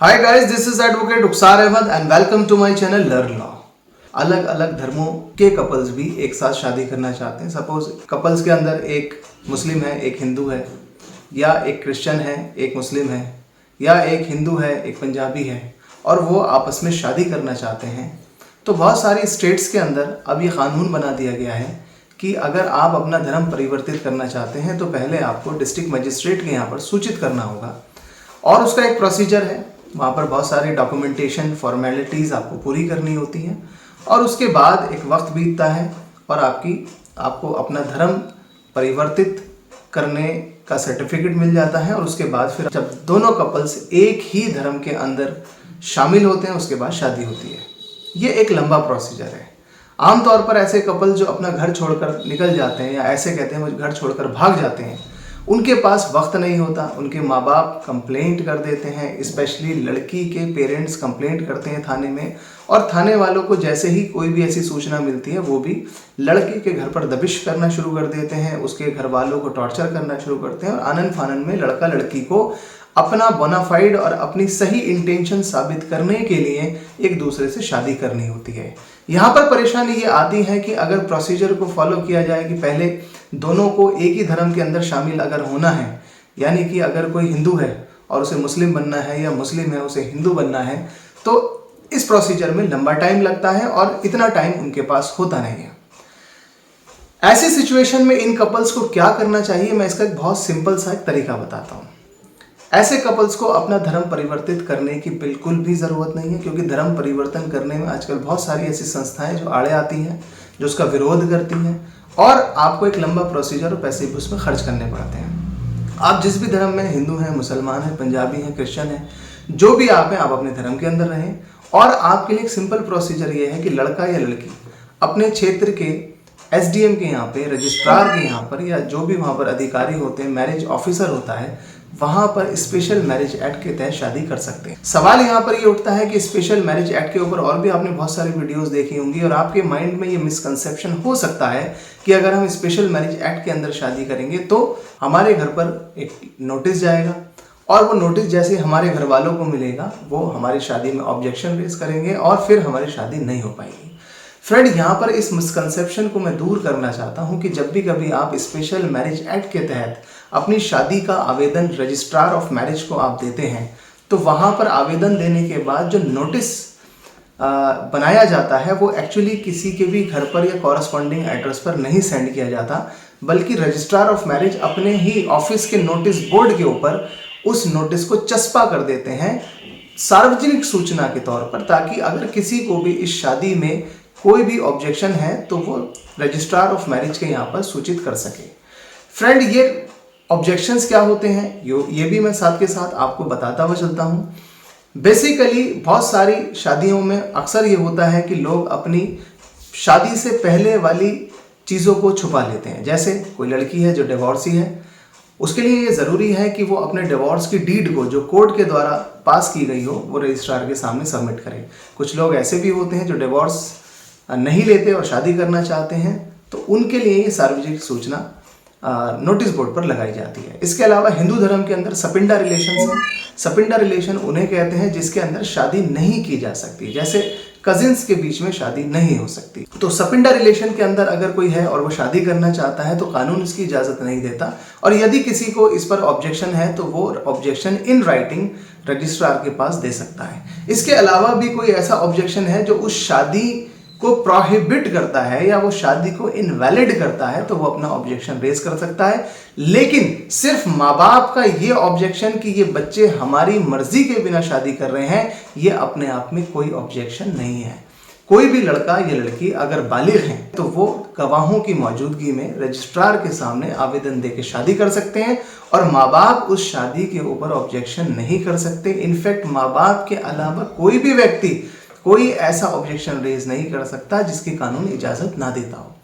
Hi guys, this is advocate Rukhsar Ahmed and welcome to my channel learn law. अलग अलग धर्मों के कपल्स भी एक साथ शादी करना चाहते हैं। सपोज कपल्स के अंदर एक मुस्लिम है, एक हिंदू है, या एक क्रिश्चियन है, एक मुस्लिम है, या एक हिंदू है, एक पंजाबी है, और वो आपस में शादी करना चाहते हैं। तो बहुत सारी स्टेट्स के अंदर अब ये कानून बना दिया गया है कि अगर आप अपना धर्म परिवर्तित करना चाहते हैं तो पहले आपको डिस्ट्रिक्ट मजिस्ट्रेट के यहाँ पर सूचित करना होगा, और उसका एक प्रोसीजर है। वहाँ पर बहुत सारी डॉक्यूमेंटेशन फॉर्मेलिटीज़ आपको पूरी करनी होती हैं, और उसके बाद एक वक्त बीतता है और आपको अपना धर्म परिवर्तित करने का सर्टिफिकेट मिल जाता है। और उसके बाद फिर जब दोनों कपल्स एक ही धर्म के अंदर शामिल होते हैं उसके बाद शादी होती है। ये एक लंबा प्रोसीजर है। आमतौर पर ऐसे कपल जो अपना घर छोड़कर निकल जाते हैं, या ऐसे कहते हैं वो घर छोड़कर भाग जाते हैं, उनके पास वक्त नहीं होता। उनके माँ बाप कंप्लेंट कर देते हैं, स्पेशली लड़की के पेरेंट्स कंप्लेंट करते हैं थाने में, और थाने वालों को जैसे ही कोई भी ऐसी सूचना मिलती है वो भी लड़के के घर पर दबिश करना शुरू कर देते हैं, उसके घर वालों को टॉर्चर करना शुरू करते हैं, और आनन फानन में लड़का लड़की को अपना बोनाफाइड और अपनी सही इंटेंशन साबित करने के लिए एक दूसरे से शादी करनी होती है। यहाँ पर परेशानी ये आती है कि अगर प्रोसीजर को फॉलो किया जाए कि पहले दोनों को एक ही धर्म के अंदर शामिल अगर होना है, यानी कि अगर कोई हिंदू है और उसे मुस्लिम बनना है, या मुस्लिम है उसे हिंदू बनना है, तो इस प्रोसीजर में लंबा टाइम लगता है और इतना टाइम उनके पास होता नहीं है। ऐसी सिचुएशन में इन कपल्स को क्या करना चाहिए, मैं इसका एक बहुत सिंपल सा एक तरीका बताता हूँ। ऐसे कपल्स को अपना धर्म परिवर्तित करने की बिल्कुल भी ज़रूरत नहीं है, क्योंकि धर्म परिवर्तन करने में आजकल बहुत सारी ऐसी संस्थाएं जो आड़े आती हैं, जो उसका विरोध करती हैं, और आपको एक लंबा प्रोसीजर और पैसे भी उसमें खर्च करने पड़ते हैं। आप जिस भी धर्म में, हिंदू हैं, मुसलमान हैं, पंजाबी हैं, क्रिश्चियन हैं, जो भी आप हैं, आप अपने धर्म के अंदर रहें। और आपके लिए एक सिंपल प्रोसीजर ये है कि लड़का या लड़की अपने क्षेत्र के एसडीएम के यहाँ पे, रजिस्ट्रार के यहाँ पर, या जो भी वहाँ पर अधिकारी होते हैं, मैरिज ऑफिसर होता है, वहाँ पर स्पेशल मैरिज एक्ट के तहत शादी कर सकते हैं। सवाल यहाँ पर ये उठता है कि स्पेशल मैरिज एक्ट के ऊपर और भी आपने बहुत सारी वीडियोस देखी होंगी, और आपके माइंड में ये मिसकंसेप्शन हो सकता है कि अगर हम स्पेशल मैरिज एक्ट के अंदर शादी करेंगे तो हमारे घर पर एक नोटिस जाएगा, और वो नोटिस जैसे हमारे घर वालों को मिलेगा वो हमारी शादी में ऑब्जेक्शन रेज करेंगे, और फिर हमारी शादी नहीं हो पाएगी। फ्रेंड, यहाँ पर इस मिसकंसेप्शन को मैं दूर करना चाहता हूँ कि जब भी कभी आप स्पेशल मैरिज एक्ट के तहत अपनी शादी का आवेदन रजिस्ट्रार ऑफ मैरिज को आप देते हैं, तो वहाँ पर आवेदन देने के बाद जो नोटिस बनाया जाता है वो एक्चुअली किसी के भी घर पर या कॉरस्पॉन्डिंग एड्रेस पर नहीं सेंड किया जाता, बल्कि रजिस्ट्रार ऑफ मैरिज अपने ही ऑफिस के नोटिस बोर्ड के ऊपर उस नोटिस को चस्पा कर देते हैं सार्वजनिक सूचना के तौर पर, ताकि अगर किसी को भी इस शादी में कोई भी ऑब्जेक्शन है तो वो रजिस्ट्रार ऑफ मैरिज के यहाँ पर सूचित कर सके। फ्रेंड, ये ऑब्जेक्शंस क्या होते हैं ये भी मैं साथ के साथ आपको बताता हुआ चलता हूँ। बेसिकली बहुत सारी शादियों में अक्सर ये होता है कि लोग अपनी शादी से पहले वाली चीज़ों को छुपा लेते हैं। जैसे कोई लड़की है जो डिवोर्सी है, उसके लिए ये ज़रूरी है कि वो अपने डिवोर्स की डीड को जो कोर्ट के द्वारा पास की गई हो वो रजिस्ट्रार के सामने सबमिट करें। कुछ लोग ऐसे भी होते हैं जो डिवोर्स नहीं लेते और शादी करना चाहते हैं, तो उनके लिए ये सार्वजनिक सूचना नोटिस बोर्ड पर लगाई जाती है। इसके अलावा हिंदू धर्म के अंदर सपिंडा रिलेशन है। सपिंडा रिलेशन उन्हें कहते हैं जिसके अंदर शादी नहीं की जा सकती, जैसे कजिन्स के बीच में शादी नहीं हो सकती। तो सपिंडा रिलेशन के अंदर अगर कोई है और वो शादी करना चाहता है तो कानून इसकी इजाज़त नहीं देता, और यदि किसी को इस पर ऑब्जेक्शन है तो वो ऑब्जेक्शन इन राइटिंग रजिस्ट्रार के पास दे सकता है। इसके अलावा भी कोई ऐसा ऑब्जेक्शन है जो उस शादी को प्रोहिबिट करता है या वो शादी को इनवैलिड करता है, तो वो अपना ऑब्जेक्शन रेज कर सकता है। लेकिन सिर्फ माँ बाप का ये ऑब्जेक्शन कि ये बच्चे हमारी मर्जी के बिना शादी कर रहे हैं, ये अपने आप में कोई ऑब्जेक्शन नहीं है। कोई भी लड़का या लड़की अगर बालिग हैं तो वो गवाहों की मौजूदगी में रजिस्ट्रार के सामने आवेदन देकर शादी कर सकते हैं, और माँ बाप उस शादी के ऊपर ऑब्जेक्शन नहीं कर सकते। इनफैक्ट माँ बाप के अलावा कोई भी व्यक्ति कोई ऐसा ऑब्जेक्शन रेज नहीं कर सकता जिसकी कानून इजाज़त ना देता हो।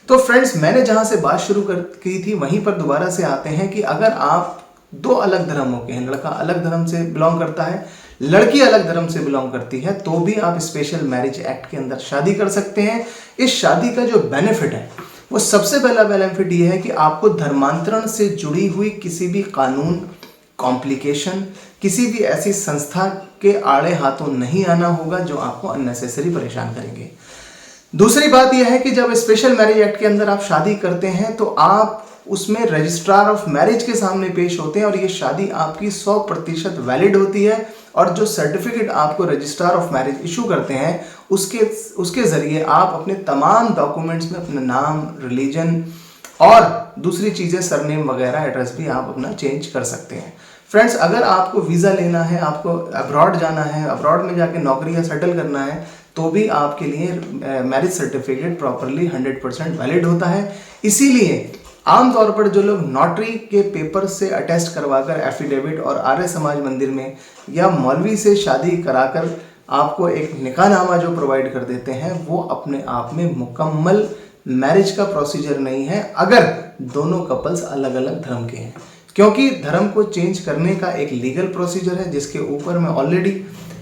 तो फ्रेंड्स, मैंने जहाँ से बात शुरू की थी वहीं पर दोबारा से आते हैं कि अगर आप दो अलग धर्मों के हैं, लड़का अलग धर्म से बिलोंग करता है, लड़की अलग धर्म से बिलोंग करती है, तो भी आप स्पेशल मैरिज एक्ट के अंदर शादी कर सकते हैं। इस शादी का जो बेनिफिट है वो सबसे पहला बेनिफिट ये है कि आपको धर्मांतरण से जुड़ी हुई किसी भी कानून कॉम्प्लिकेशन, किसी भी ऐसी संस्था के आड़े हाथों नहीं आना होगा जो आपको अननेसेसरी परेशान करेंगे। दूसरी बात यह है कि जब स्पेशल मैरिज एक्ट के अंदर आप शादी करते हैं तो आप उसमें रजिस्ट्रार ऑफ मैरिज के सामने पेश होते हैं और ये शादी आपकी 100% वैलिड होती है और जो सर्टिफिकेट आपको रजिस्ट्रार ऑफ मैरिज इशू करते हैं उसके ज़रिए आप अपने तमाम डॉक्यूमेंट्स में अपना नाम, रिलीजन और दूसरी चीज़ें, सरनेम वगैरह, एड्रेस भी आप अपना चेंज कर सकते हैं। फ्रेंड्स, अगर आपको वीज़ा लेना है, आपको अब्रॉड जाना है, अब्रॉड में जाके नौकरी या सेटल करना है, तो भी आपके लिए मैरिज सर्टिफिकेट प्रॉपरली 100% वैलिड होता है। इसीलिए आमतौर पर जो लोग नोटरी के पेपर से अटेस्ट करवाकर एफिडेविट और आर्य समाज मंदिर में या मौलवी से शादी कराकर आपको एक निकाहनामा जो प्रोवाइड कर देते हैं, वो अपने आप में मुकम्मल मैरिज का प्रोसीजर नहीं है अगर दोनों कपल्स अलग अलग धर्म के हैं, क्योंकि धर्म को चेंज करने का एक लीगल प्रोसीजर है जिसके ऊपर मैं ऑलरेडी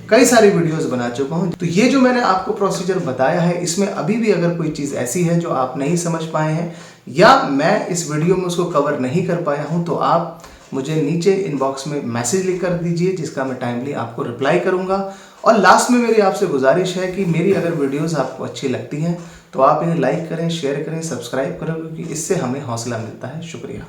कई सारी वीडियोस बना चुका हूं। तो ये जो मैंने आपको प्रोसीजर बताया है, इसमें अभी भी अगर कोई चीज़ ऐसी है जो आप नहीं समझ पाए हैं या मैं इस वीडियो में उसको कवर नहीं कर पाया हूं, तो आप मुझे नीचे इनबॉक्स में मैसेज लिख कर दीजिए, जिसका मैं टाइमली आपको रिप्लाई करूंगा। और लास्ट में मेरी आपसे गुजारिश है कि मेरी अगर वीडियोस आपको अच्छी लगती हैं तो आप इन्हें लाइक करें, शेयर करें, सब्सक्राइब करें, क्योंकि इससे हमें हौसला मिलता है। शुक्रिया।